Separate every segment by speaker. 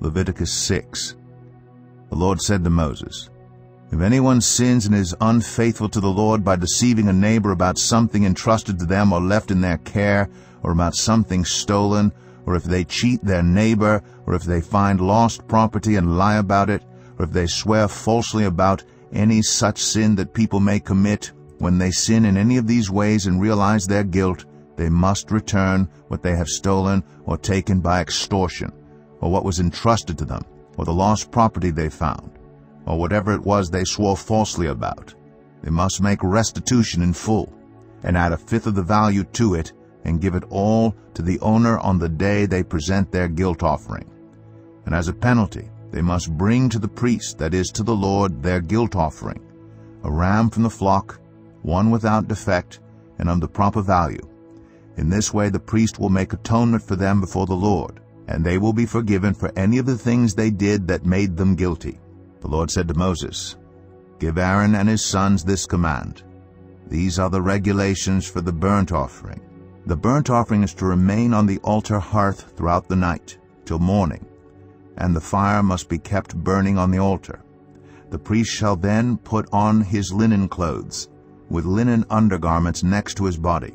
Speaker 1: Leviticus 6. The Lord said to Moses, "If anyone sins and is unfaithful to the Lord by deceiving a neighbor about something entrusted to them or left in their care, or about something stolen, or if they cheat their neighbor, or if they find lost property and lie about it, or if they swear falsely about any such sin that people may commit, when they sin in any of these ways and realize their guilt, they must return what they have stolen or taken by extortion, or what was entrusted to them, or the lost property they found, or whatever it was they swore falsely about. They must make restitution in full, and add a fifth of the value to it, and give it all to the owner on the day they present their guilt offering. And as a penalty, they must bring to the priest, that is, to the Lord, their guilt offering, a ram from the flock, one without defect, and of the proper value. In this way the priest will make atonement for them before the Lord, and they will be forgiven for any of the things they did that made them guilty." The Lord said to Moses, "Give Aaron and his sons this command. These are the regulations for the burnt offering. The burnt offering is to remain on the altar hearth throughout the night, till morning, and the fire must be kept burning on the altar. The priest shall then put on his linen clothes, with linen undergarments next to his body,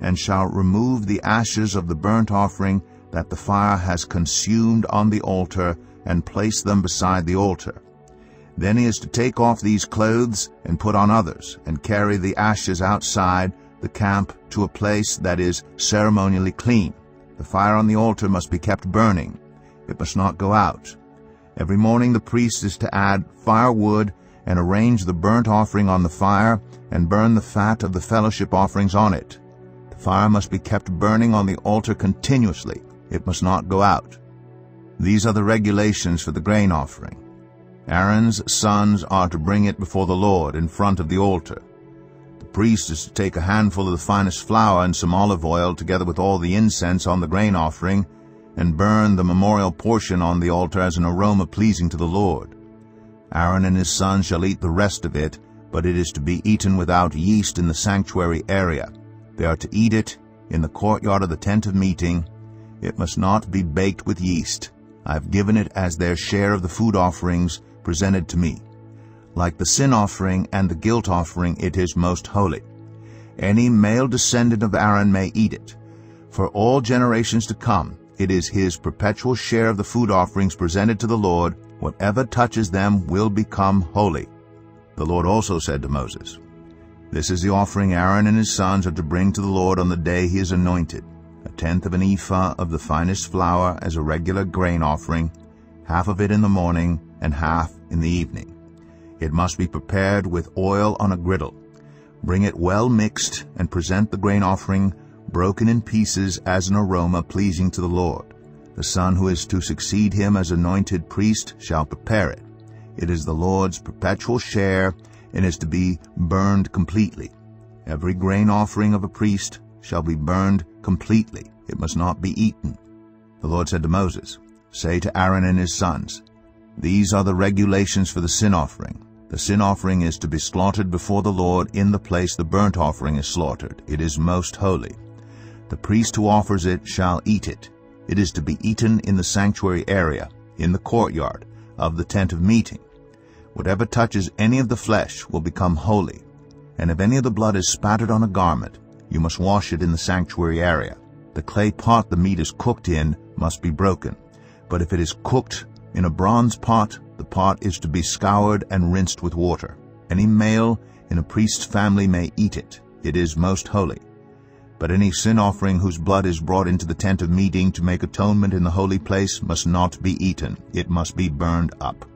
Speaker 1: and shall remove the ashes of the burnt offering that the fire has consumed on the altar, and place them beside the altar. Then he is to take off these clothes and put on others, and carry the ashes outside the camp to a place that is ceremonially clean. The fire on the altar must be kept burning. It must not go out. Every morning the priest is to add firewood and arrange the burnt offering on the fire, and burn the fat of the fellowship offerings on it. The fire must be kept burning on the altar continuously. It must not go out. These are the regulations for the grain offering. Aaron's sons are to bring it before the Lord in front of the altar. The priest is to take a handful of the finest flour and some olive oil, together with all the incense on the grain offering, and burn the memorial portion on the altar as an aroma pleasing to the Lord. Aaron and his sons shall eat the rest of it, but it is to be eaten without yeast in the sanctuary area. They are to eat it in the courtyard of the tent of meeting. It must not be baked with yeast. I have given it as their share of the food offerings presented to me. Like the sin offering and the guilt offering, it is most holy. Any male descendant of Aaron may eat it. For all generations to come, it is his perpetual share of the food offerings presented to the Lord. Whatever touches them will become holy." The Lord also said to Moses, "This is the offering Aaron and his sons are to bring to the Lord on the day he is anointed: a tenth of an ephah of the finest flour as a regular grain offering, half of it in the morning and half in the evening. It must be prepared with oil on a griddle. Bring it well mixed, and present the grain offering broken in pieces as an aroma pleasing to the Lord. The son who is to succeed him as anointed priest shall prepare it. It is the Lord's perpetual share, and is to be burned completely. Every grain offering of a priest shall be burned completely. It must not be eaten." The Lord said to Moses, "Say to Aaron and his sons, These are the regulations for the sin offering. The sin offering is to be slaughtered before the Lord in the place the burnt offering is slaughtered. It is most holy. The priest who offers it shall eat it. It is to be eaten in the sanctuary area, in the courtyard of the tent of meeting. Whatever touches any of the flesh will become holy. And if any of the blood is spattered on a garment, you must wash it in the sanctuary area. The clay pot the meat is cooked in must be broken. But if it is cooked in a bronze pot, the pot is to be scoured and rinsed with water. Any male in a priest's family may eat it. It is most holy. But any sin offering whose blood is brought into the tent of meeting to make atonement in the holy place must not be eaten. It must be burned up.